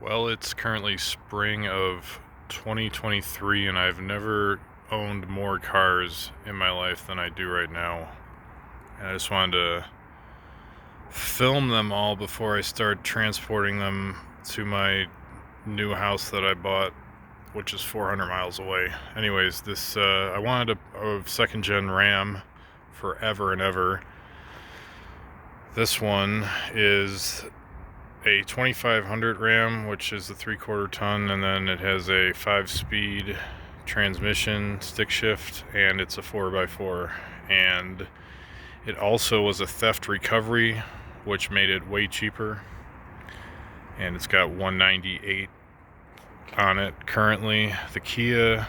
Well, it's currently spring of 2023, and I've never owned more cars in my life than I do right now. And I just wanted to film them all before I start transporting them to my new house that I bought, which is 400 miles away. Anyways, I wanted a second gen Ram forever and ever. This one is a 2500 Ram, which is a 3/4 ton, and then it has a 5-speed transmission, stick shift, and it's a 4x4. And it also was a theft recovery, which made it way cheaper. And it's got 198 on it currently. The Kia,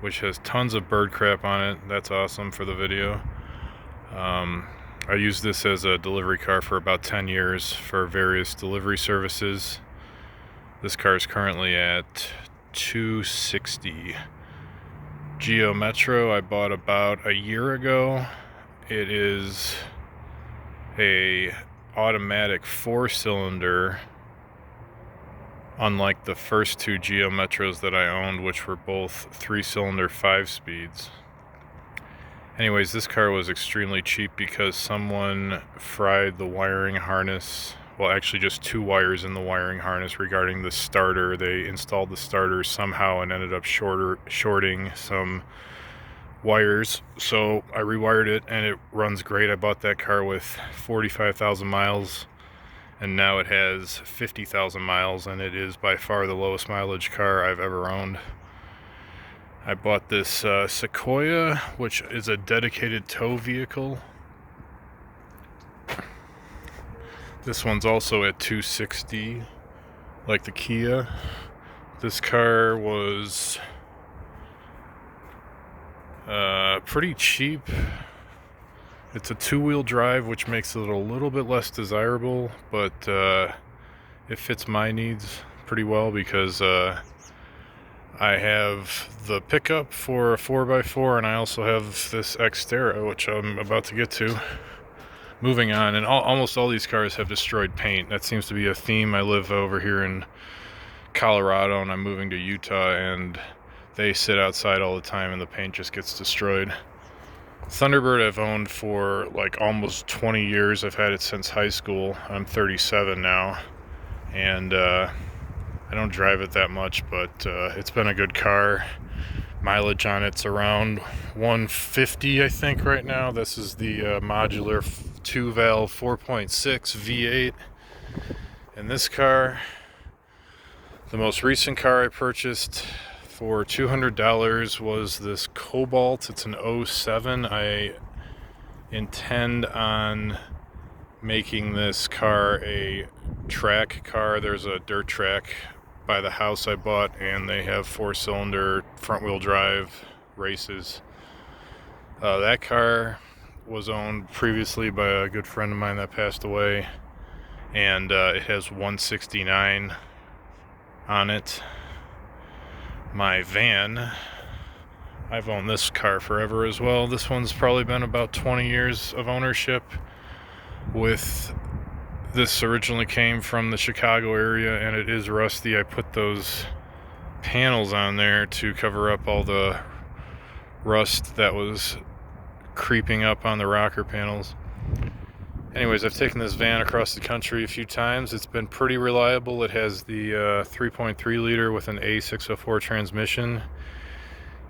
which has tons of bird crap on it, that's awesome for the video. I used this as a delivery car for about 10 years for various delivery services. This car is currently at $260. Geo Metro I bought about a year ago. It is a automatic 4-cylinder, unlike the first two Geo Metros that I owned, which were both 3-cylinder 5-speeds. Anyways, this car was extremely cheap because someone fried the wiring harness. Well, actually just 2 wires in the wiring harness regarding the starter. They installed the starter somehow and ended up shorting some wires. So I rewired it and it runs great. I bought that car with 45,000 miles and now it has 50,000 miles, and it is by far the lowest mileage car I've ever owned. I bought this Sequoia, which is a dedicated tow vehicle. This one's also at $260, like the Kia. This car was pretty cheap. It's a 2-wheel drive, which makes it a little bit less desirable, but it fits my needs pretty well because I have the pickup for a 4x4, and I also have this Xterra, which I'm about to get to. Moving on, and almost all these cars have destroyed paint. That seems to be a theme. I live over here in Colorado, and I'm moving to Utah, and they sit outside all the time, and the paint just gets destroyed. Thunderbird I've owned for like almost 20 years. I've had it since high school. I'm 37 now, and I don't drive it that much, but it's been a good car. Mileage on it's around 150, I think, right now. This is the modular 2-valve 4.6 V8. And this car, the most recent car I purchased for $200, was this Cobalt. It's an 07. I intend on making this car a track car. There's a dirt track by the house I bought, and they have 4-cylinder front-wheel drive races. That car was owned previously by a good friend of mine that passed away, and it has 169 on it. My van, I've owned this car forever as well. This one's probably been about 20 years of ownership. This originally came from the Chicago area, and it is rusty. I put those panels on there to cover up all the rust that was creeping up on the rocker panels. Anyways, I've taken this van across the country a few times. It's been pretty reliable. It has the 3.3 liter with an A604 transmission,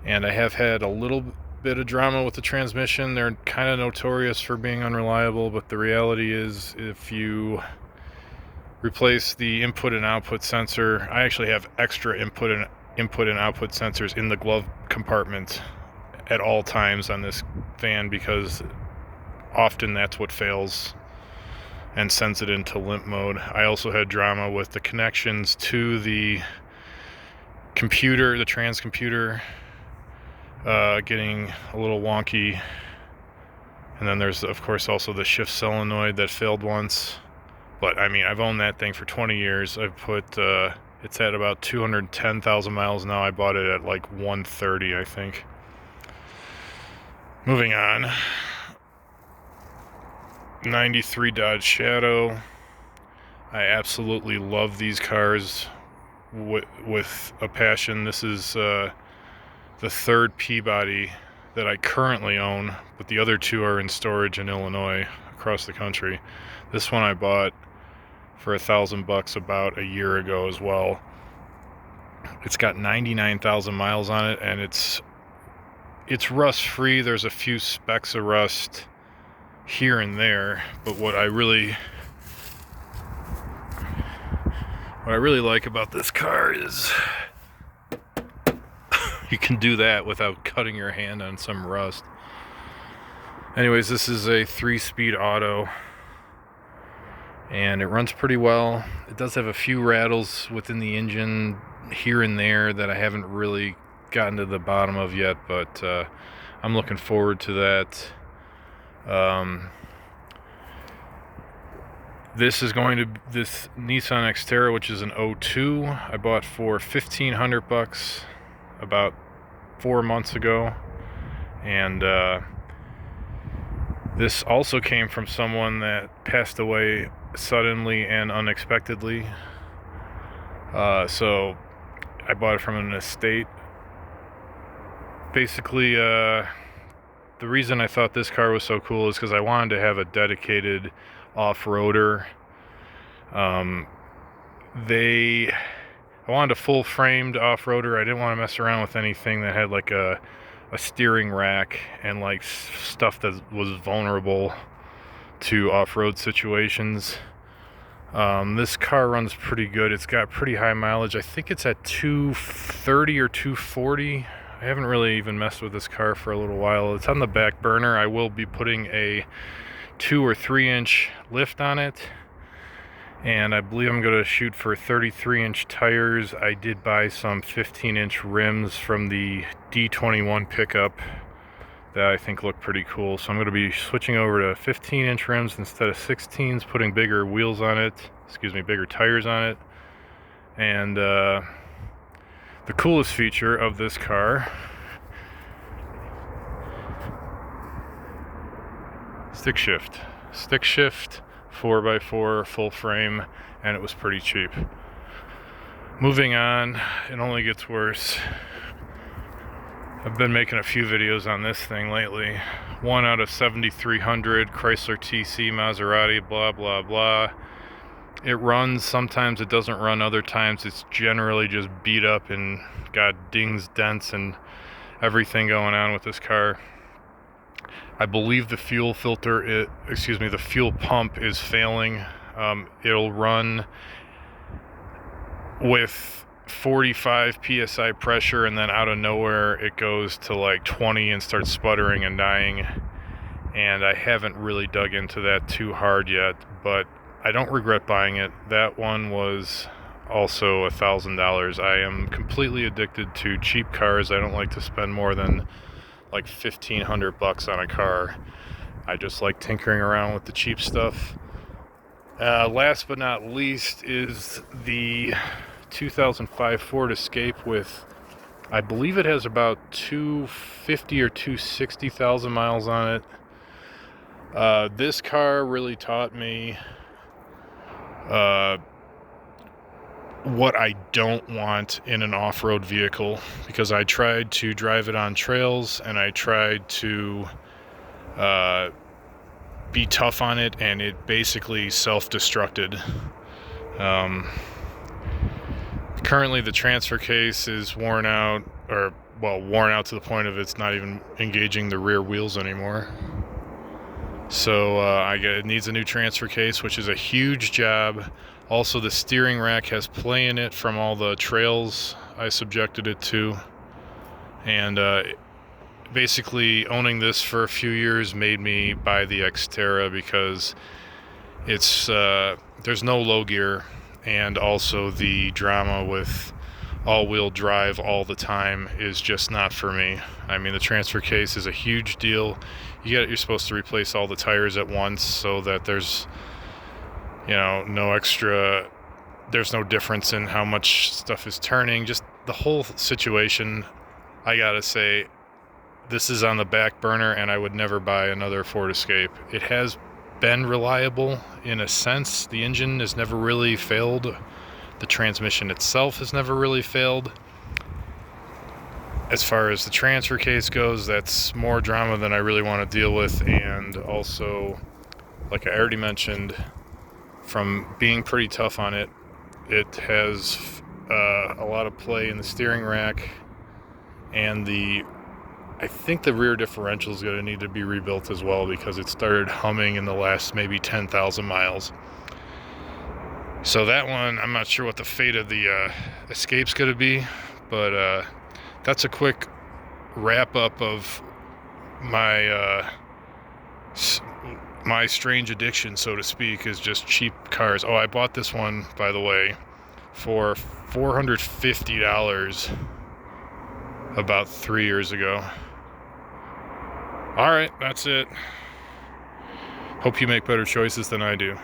and I have had a little bit of drama with the transmission. They're kind of notorious for being unreliable, but the reality is if you replace the input and output sensor, I actually have extra input and output sensors in the glove compartment at all times on this van because often that's what fails and sends it into limp mode. I also had drama with the connections to the computer, the trans computer, getting a little wonky. And then there's of course also the shift solenoid that failed once. But I mean, I've owned that thing for 20 years. I've put it's at about 210,000 miles now. I bought it at like 130, I think. Moving on. 93 Dodge Shadow. I absolutely love these cars. with a passion. This is the third Peabody that I currently own, but the other two are in storage in Illinois across the country. This one I bought for $1,000 about a year ago as well. It's got 99,000 miles on it, and it's rust free. There's a few specks of rust here and there, but what I really like about this car is you can do that without cutting your hand on some rust. Anyways, this is a 3-speed auto, and it runs pretty well. It does have a few rattles within the engine here and there that I haven't really gotten to the bottom of yet, but I'm looking forward to that. This Nissan Xterra, which is an 02, I bought for $1,500 about 4 months ago, and this also came from someone that passed away suddenly and unexpectedly. So I bought it from an estate. Basically, the reason I thought this car was so cool is because I wanted to have a dedicated off-roader. I wanted a full-framed off-roader. I didn't want to mess around with anything that had like a steering rack and like stuff that was vulnerable to off-road situations. This car runs pretty good. It's got pretty high mileage. I think it's at 230 or 240. I haven't really even messed with this car for a little while. It's on the back burner. I will be putting a 2 or 3 inch lift on it, and I believe I'm going to shoot for 33-inch tires. I did buy some 15-inch rims from the D21 pickup that I think look pretty cool, so I'm going to be switching over to 15-inch rims instead of 16s, putting bigger wheels on it, bigger tires on it. And the coolest feature of this car, stick shift 4x4 full frame, and it was pretty cheap. Moving on, it only gets worse. I've been making a few videos on this thing lately. 1 out of 7,300 Chrysler TC Maserati, blah blah blah. It runs, sometimes it doesn't run, other times it's generally just beat up and got dings, dents, and everything going on with this car. I believe the fuel filter, the fuel pump is failing. It'll run with 45 psi pressure, and then out of nowhere it goes to like 20 and starts sputtering and dying. And I haven't really dug into that too hard yet, but I don't regret buying it. That one was also $1,000. I am completely addicted to cheap cars. I don't like to spend more than like $1,500 on a car. I just like tinkering around with the cheap stuff. Last but not least is the 2005 Ford Escape with, I believe it has about 250 or 260,000 miles on it. This car really taught me what I don't want in an off-road vehicle, because I tried to drive it on trails and I tried to be tough on it, and it basically self-destructed. Currently the transfer case is worn out, worn out to the point of it's not even engaging the rear wheels anymore. So it needs a new transfer case, which is a huge job. Also, the steering rack has play in it from all the trails I subjected it to. And basically owning this for a few years made me buy the Xterra, because it's there's no low gear, and also the drama with all-wheel drive all the time is just not for me. I mean, the transfer case is a huge deal. You're supposed to replace all the tires at once so that there's, there's no difference in how much stuff is turning. Just the whole situation, I gotta say, this is on the back burner, and I would never buy another Ford Escape. It has been reliable in a sense. The engine has never really failed The transmission itself has never really failed. As far as the transfer case goes, that's more drama than I really want to deal with. And also, like I already mentioned, from being pretty tough on it, it has a lot of play in the steering rack, and I think the rear differential is going to need to be rebuilt as well, because it started humming in the last maybe 10,000 miles. So that one, I'm not sure what the fate of the Escape's going to be, but that's a quick wrap up of my my strange addiction, so to speak, is just cheap cars. Oh, I bought this one, by the way, for $450 about 3 years ago. All right, that's it. Hope you make better choices than I do.